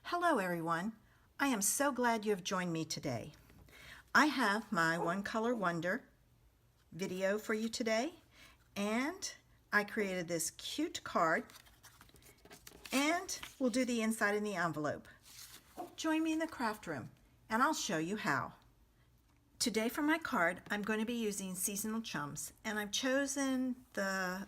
Hello everyone. I am so glad you have joined me today. I have my One Color Wonder video for you today, and I created this cute card, and we'll do the inside in the envelope. Join me in the craft room and I'll show you how. Today for my card I'm going to be using seasonal chums, and I've chosen the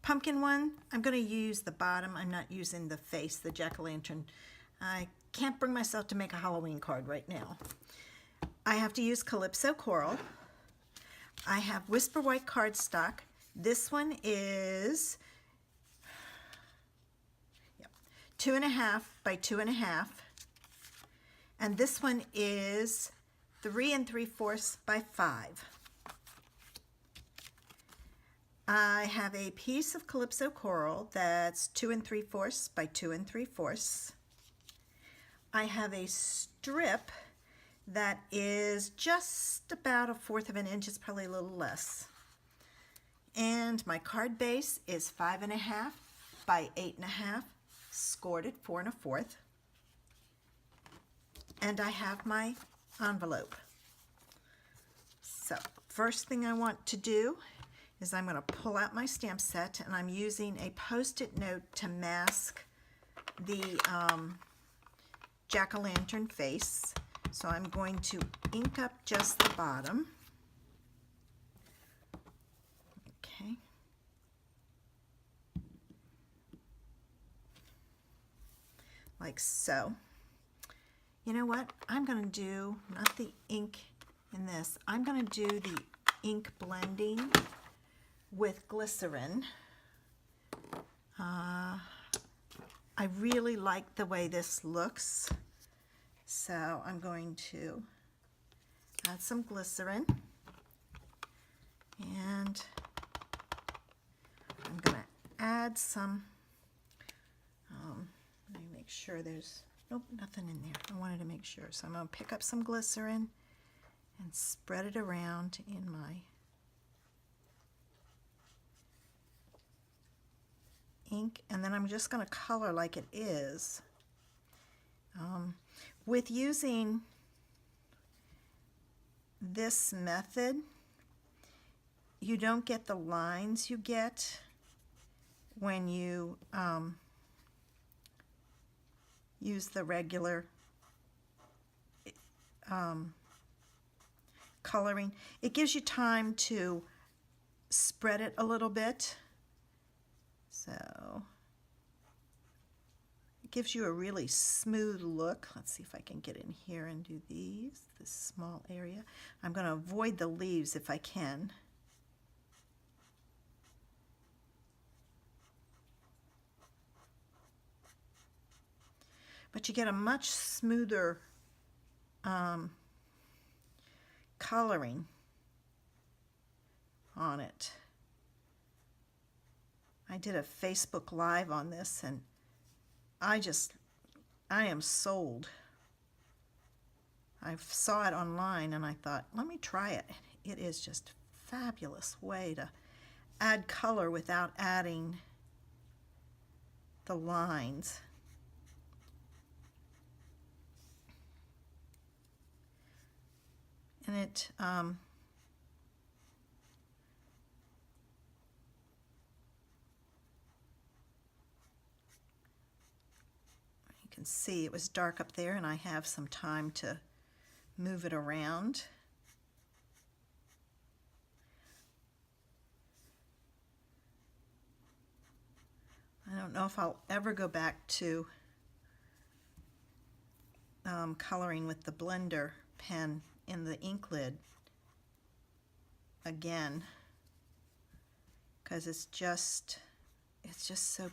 pumpkin one. I'm going to use the bottom. I'm not using the face, the jack-o'-lantern. I can't bring myself to make a Halloween card right now. I have to use Calypso Coral. I have Whisper White cardstock. This one is 2.5 by 2.5, and this one is 3 3/4 by 5. I have a piece of Calypso Coral that's 2 3/4 by 2 3/4. I have a strip that is just about 1/4 of an inch. It's probably a little less. And my card base is 5.5 by 8.5, scored at 4 1/4. And I have my envelope. So first thing I want to do is I'm going to pull out my stamp set, and I'm using a Post-it note to mask the jack-o'-lantern face. So I'm going to ink up just the bottom. Okay. Like so. You know what? I'm going to do, not the ink in this, I'm going to do the ink blending with glycerin. I really like the way this looks, so I'm going to add some glycerin, and I'm going to add some, let me make sure there's, nope, nothing in there. I wanted to make sure, so I'm going to pick up some glycerin and spread it around in my ink, and then I'm just going to color like it is. With using this method, you don't get the lines you get when you use the regular coloring. It gives you time to spread it a little bit. So it gives you a really smooth look. Let's see if I can get in here and do this small area. I'm going to avoid the leaves if I can. But you get a much smoother coloring on it. I did a Facebook Live on this, and I am sold. I saw it online and I thought, let me try it. It is just a fabulous way to add color without adding the lines. And it you can see it was dark up there, and I have some time to move it around. I don't know if I'll ever go back to coloring with the blender pen in the ink lid again, because it's just so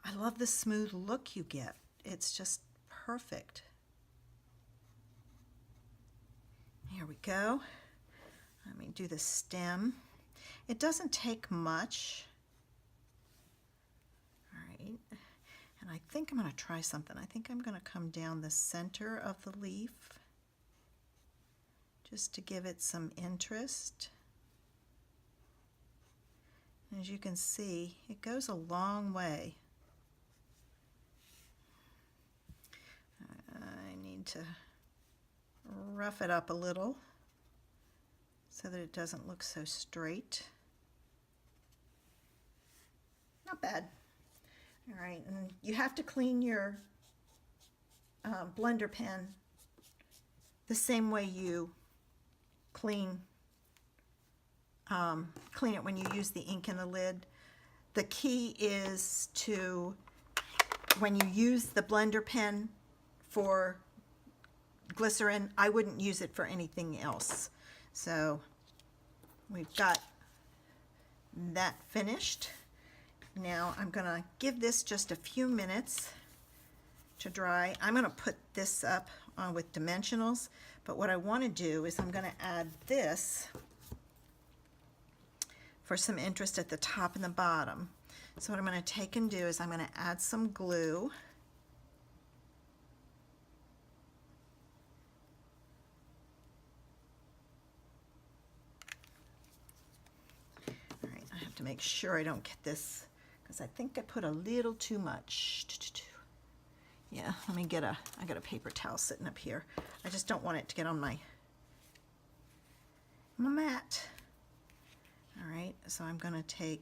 I love the smooth look you get. It's just perfect. Here we go. Let me do the stem. It doesn't take much. All right. And I think I'm going to try something. I think I'm going to come down the center of the leaf just to give it some interest. As you can see, it goes a long way. need to rough it up a little so that it doesn't look so straight. Not bad. All right, and you have to clean your blender pen the same way you clean it when you use the ink in the lid. The key is to, when you use the blender pen for glycerin, I wouldn't use it for anything else. So we've got that finished. Now I'm going to give this just a few minutes to dry. I'm going to put this up with dimensionals, but what I want to do is I'm going to add this for some interest at the top and the bottom. So what I'm going to take and do is I'm going to add some glue. All right, I have to make sure I don't get this, because I think I put a little too much. Yeah, let me get I got a paper towel sitting up here. I just don't want it to get on my mat. All right, so I'm going to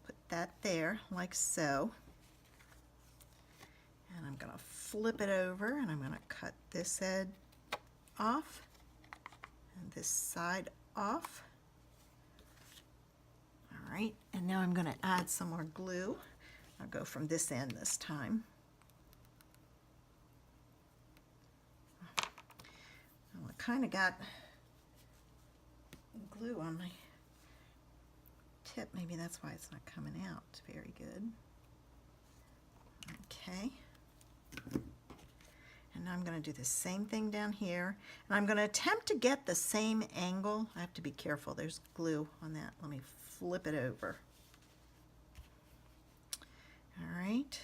put that there like so. And I'm going to flip it over and I'm going to cut this edge off and this side off. All right, and now I'm going to add some more glue. I'll go from this end this time. Well, I kind of got glue on my tip. Maybe that's why it's not coming out very good. Okay. And now I'm going to do the same thing down here. And I'm going to attempt to get the same angle. I have to be careful. There's glue on that. Let me flip it over. All right.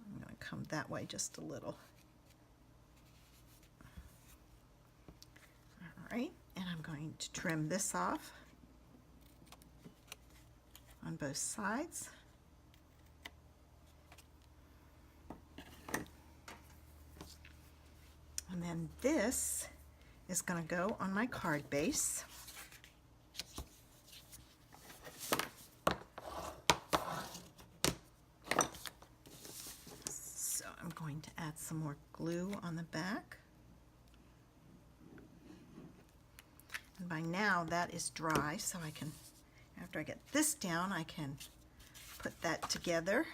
I'm going to come that way just a little. All right. And I'm going to trim this off on both sides. And then this is going to go on my card base. So I'm going to add some more glue on the back. And by now that is dry, so I can, after I get this down, I can put that together.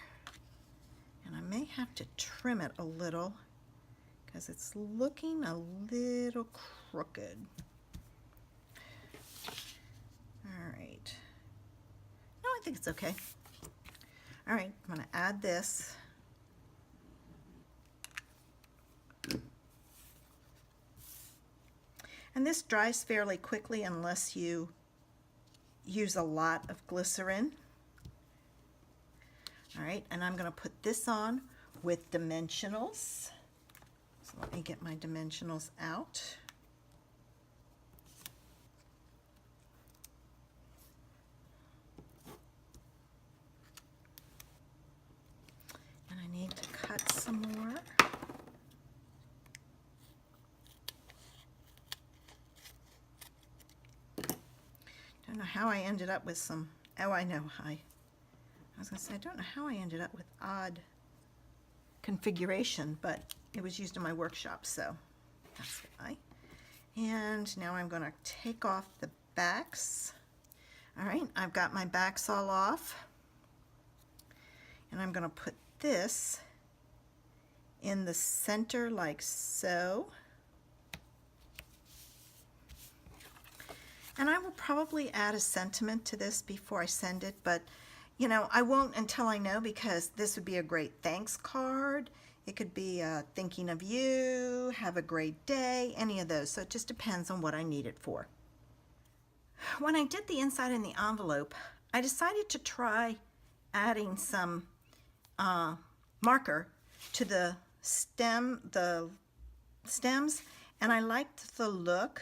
And I may have to trim it a little because it's looking a little crooked. All right. No, I think it's okay. All right, I'm going to add this. And this dries fairly quickly unless you use a lot of glycerin. All right, and I'm going to put this on with dimensionals. So let me get my dimensionals out. And I need to cut some more. I don't know how I ended up with some, oh, I know, I was going to say, I don't know how I ended up with odd configuration, but it was used in my workshop, so that's why. And now I'm going to take off the backs. All right, I've got my backs all off. And I'm going to put this in the center like so. And I will probably add a sentiment to this before I send it, but you know, I won't until I know, because this would be a great thanks card. It could be thinking of you, have a great day, any of those. So it just depends on what I need it for. When I did the inside in the envelope, I decided to try adding some marker to the stems, and I liked the look.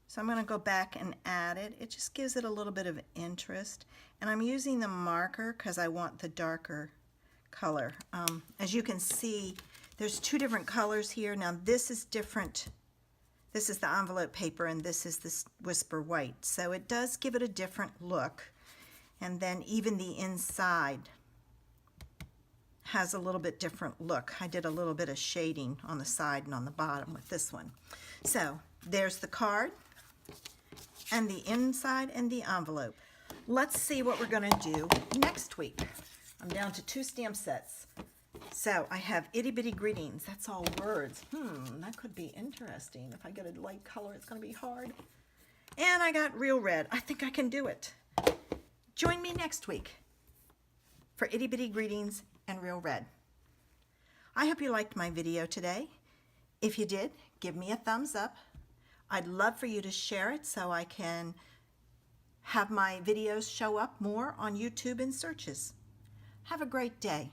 So I'm going to go back and add it. It just gives it a little bit of interest. And I'm using the marker because I want the darker color. As you can see, there's two different colors here. Now this is different. This is the envelope paper and this is this Whisper White. So it does give it a different look. And then even the inside has a little bit different look. I did a little bit of shading on the side and on the bottom with this one. So there's the card and the inside and the envelope. Let's see what we're going to do next week. I'm down to 2 stamp sets. So I have Itty Bitty Greetings. That's all words. That could be interesting. If I get a light color, it's going to be hard. And I got Real Red. I think I can do it. Join me next week for Itty Bitty Greetings and Real Red. I hope you liked my video today. If you did, give me a thumbs up. I'd love for you to share it so I can have my videos show up more on YouTube in searches. Have a great day.